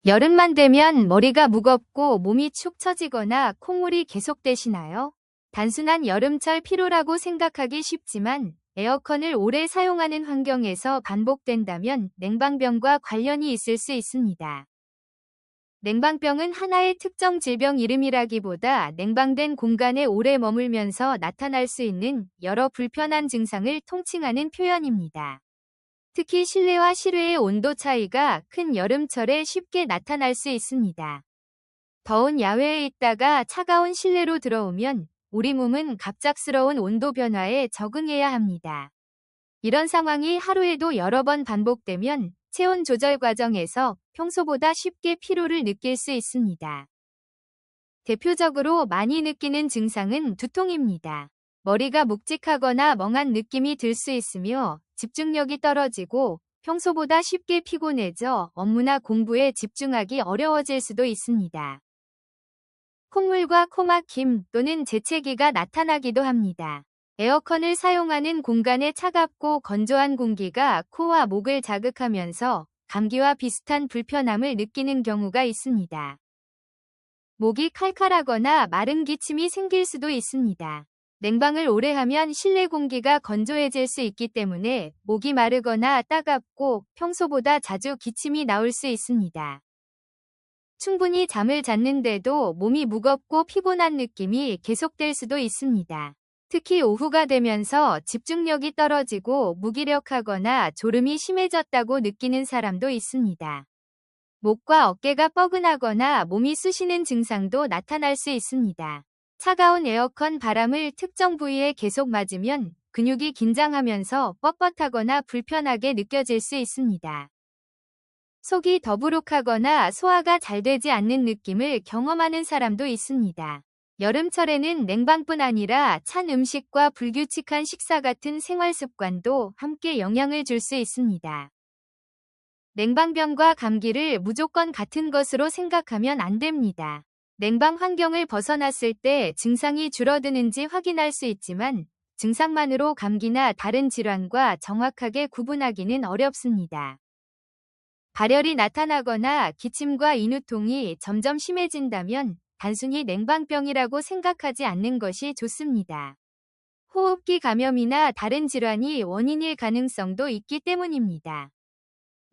여름만 되면 머리가 무겁고 몸이 축 처지거나 콧물이 계속되시나요? 단순한 여름철 피로라고 생각하기 쉽지만 에어컨을 오래 사용하는 환경에서 반복된다면 냉방병과 관련이 있을 수 있습니다. 냉방병은 하나의 특정 질병 이름이라기보다 냉방된 공간에 오래 머물면서 나타날 수 있는 여러 불편한 증상을 통칭하는 표현입니다. 특히 실내와 실외의 온도 차이가 큰 여름철에 쉽게 나타날 수 있습니다. 더운 야외에 있다가 차가운 실내로 들어오면 우리 몸은 갑작스러운 온도 변화에 적응해야 합니다. 이런 상황이 하루에도 여러 번 반복되면 체온 조절 과정에서 평소보다 쉽게 피로를 느낄 수 있습니다. 대표적으로 많이 느끼는 증상은 두통입니다. 머리가 묵직하거나 멍한 느낌이 들 수 있으며 집중력이 떨어지고 평소보다 쉽게 피곤해져 업무나 공부에 집중하기 어려워질 수도 있습니다. 콧물과 코막힘 또는 재채기가 나타나기도 합니다. 에어컨을 사용하는 공간의 차갑고 건조한 공기가 코와 목을 자극하면서 감기와 비슷한 불편함을 느끼는 경우가 있습니다. 목이 칼칼하거나 마른 기침이 생길 수도 있습니다. 냉방을 오래 하면 실내 공기가 건조해질 수 있기 때문에 목이 마르거나 따갑고 평소보다 자주 기침이 나올 수 있습니다. 충분히 잠을 잤는데도 몸이 무겁고 피곤한 느낌이 계속될 수도 있습니다. 특히 오후가 되면서 집중력이 떨어지고 무기력하거나 졸음이 심해졌다고 느끼는 사람도 있습니다. 목과 어깨가 뻐근하거나 몸이 쑤시는 증상도 나타날 수 있습니다. 차가운 에어컨 바람을 특정 부위에 계속 맞으면 근육이 긴장하면서 뻣뻣하거나 불편하게 느껴질 수 있습니다. 속이 더부룩하거나 소화가 잘 되지 않는 느낌을 경험하는 사람도 있습니다. 여름철에는 냉방뿐 아니라 찬 음식과 불규칙한 식사 같은 생활 습관도 함께 영향을 줄 수 있습니다. 냉방병과 감기를 무조건 같은 것으로 생각하면 안 됩니다. 냉방 환경을 벗어났을 때 증상이 줄어드는지 확인할 수 있지만 증상만으로 감기나 다른 질환과 정확하게 구분하기는 어렵습니다. 발열이 나타나거나 기침과 인후통이 점점 심해진다면 단순히 냉방병이라고 생각하지 않는 것이 좋습니다. 호흡기 감염이나 다른 질환이 원인일 가능성도 있기 때문입니다.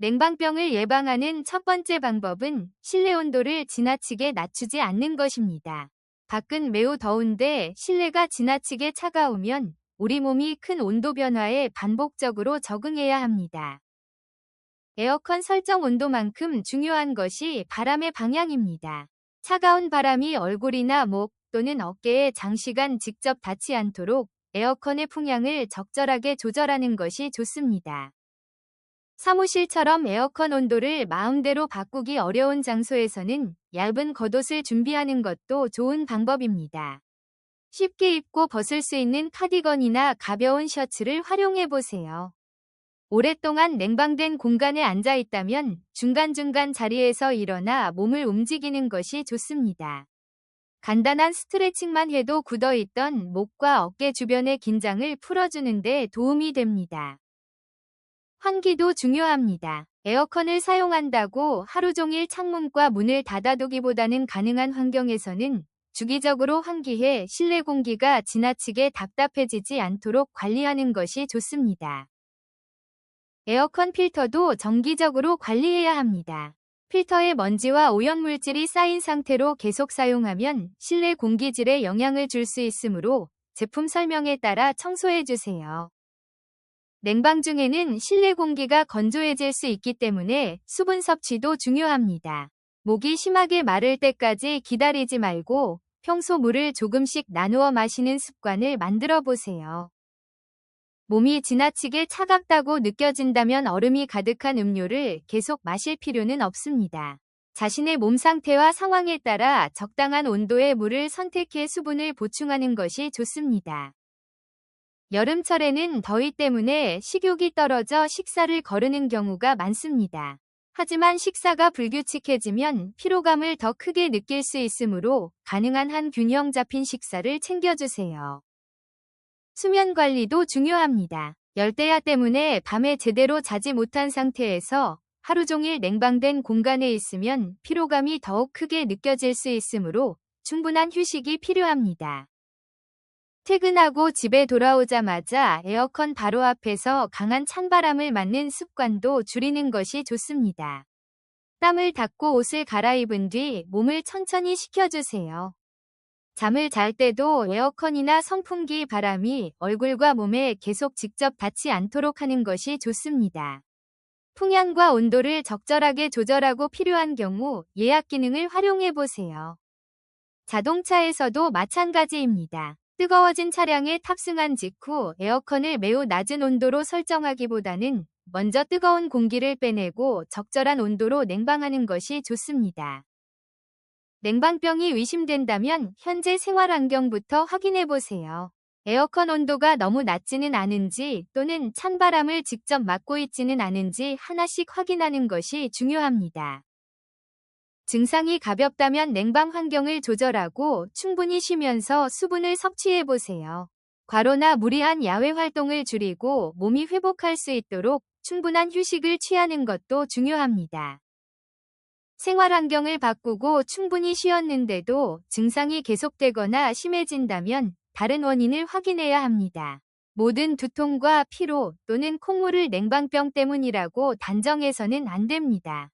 냉방병을 예방하는 첫 번째 방법은 실내 온도를 지나치게 낮추지 않는 것입니다. 밖은 매우 더운데 실내가 지나치게 차가우면 우리 몸이 큰 온도 변화에 반복적으로 적응해야 합니다. 에어컨 설정 온도만큼 중요한 것이 바람의 방향입니다. 차가운 바람이 얼굴이나 목 또는 어깨에 장시간 직접 닿지 않도록 에어컨의 풍향을 적절하게 조절하는 것이 좋습니다. 사무실처럼 에어컨 온도를 마음대로 바꾸기 어려운 장소에서는 얇은 겉옷을 준비하는 것도 좋은 방법입니다. 쉽게 입고 벗을 수 있는 카디건이나 가벼운 셔츠를 활용해 보세요. 오랫동안 냉방된 공간에 앉아 있다면 중간중간 자리에서 일어나 몸을 움직이는 것이 좋습니다. 간단한 스트레칭만 해도 굳어있던 목과 어깨 주변의 긴장을 풀어주는 데 도움이 됩니다. 환기도 중요합니다. 에어컨을 사용한다고 하루 종일 창문과 문을 닫아두기보다는 가능한 환경에서는 주기적으로 환기해 실내 공기가 지나치게 답답해지지 않도록 관리하는 것이 좋습니다. 에어컨 필터도 정기적으로 관리해야 합니다. 필터에 먼지와 오염물질이 쌓인 상태로 계속 사용하면 실내 공기질에 영향을 줄 수 있으므로 제품 설명에 따라 청소해 주세요. 냉방 중에는 실내 공기가 건조해질 수 있기 때문에 수분 섭취도 중요합니다. 목이 심하게 마를 때까지 기다리지 말고 평소 물을 조금씩 나누어 마시는 습관을 만들어 보세요. 몸이 지나치게 차갑다고 느껴진다면 얼음이 가득한 음료를 계속 마실 필요는 없습니다. 자신의 몸 상태와 상황에 따라 적당한 온도의 물을 선택해 수분을 보충하는 것이 좋습니다. 여름철에는 더위 때문에 식욕이 떨어져 식사를 거르는 경우가 많습니다. 하지만 식사가 불규칙해지면 피로감을 더 크게 느낄 수 있으므로 가능한 한 균형 잡힌 식사를 챙겨주세요. 수면 관리도 중요합니다. 열대야 때문에 밤에 제대로 자지 못한 상태에서 하루 종일 냉방된 공간에 있으면 피로감이 더욱 크게 느껴질 수 있으므로 충분한 휴식이 필요합니다. 퇴근하고 집에 돌아오자마자 에어컨 바로 앞에서 강한 찬바람을 맞는 습관도 줄이는 것이 좋습니다. 땀을 닦고 옷을 갈아입은 뒤 몸을 천천히 식혀주세요. 잠을 잘 때도 에어컨이나 선풍기 바람이 얼굴과 몸에 계속 직접 닿지 않도록 하는 것이 좋습니다. 풍향과 온도를 적절하게 조절하고 필요한 경우 예약 기능을 활용해 보세요. 자동차에서도 마찬가지입니다. 뜨거워진 차량에 탑승한 직후 에어컨을 매우 낮은 온도로 설정하기보다는 먼저 뜨거운 공기를 빼내고 적절한 온도로 냉방하는 것이 좋습니다. 냉방병이 의심된다면 현재 생활 환경부터 확인해 보세요. 에어컨 온도가 너무 낮지는 않은지 또는 찬바람을 직접 맞고 있지는 않은지 하나씩 확인하는 것이 중요합니다. 증상이 가볍다면 냉방 환경을 조절하고 충분히 쉬면서 수분을 섭취해 보세요. 과로나 무리한 야외 활동을 줄이고 몸이 회복할 수 있도록 충분한 휴식을 취하는 것도 중요합니다. 생활 환경을 바꾸고 충분히 쉬었는데도 증상이 계속되거나 심해진다면 다른 원인을 확인해야 합니다. 모든 두통과 피로 또는 콧물을 냉방병 때문이라고 단정해서는 안 됩니다.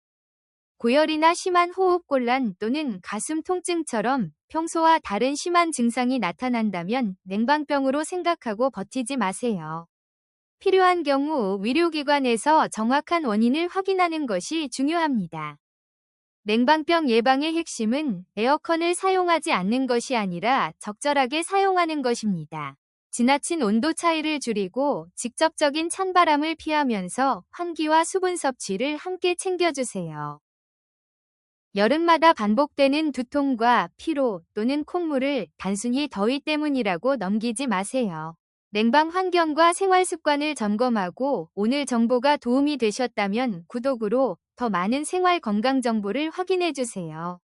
고열이나 심한 호흡곤란 또는 가슴 통증처럼 평소와 다른 심한 증상이 나타난다면 냉방병으로 생각하고 버티지 마세요. 필요한 경우 의료기관에서 정확한 원인을 확인하는 것이 중요합니다. 냉방병 예방의 핵심은 에어컨을 사용하지 않는 것이 아니라 적절하게 사용하는 것입니다. 지나친 온도 차이를 줄이고 직접적인 찬바람을 피하면서 환기와 수분 섭취를 함께 챙겨주세요. 여름마다 반복되는 두통과 피로 또는 콧물을 단순히 더위 때문이라고 넘기지 마세요. 냉방 환경과 생활 습관을 점검하고 오늘 정보가 도움이 되셨다면 구독으로 더 많은 생활 건강 정보를 확인해 주세요.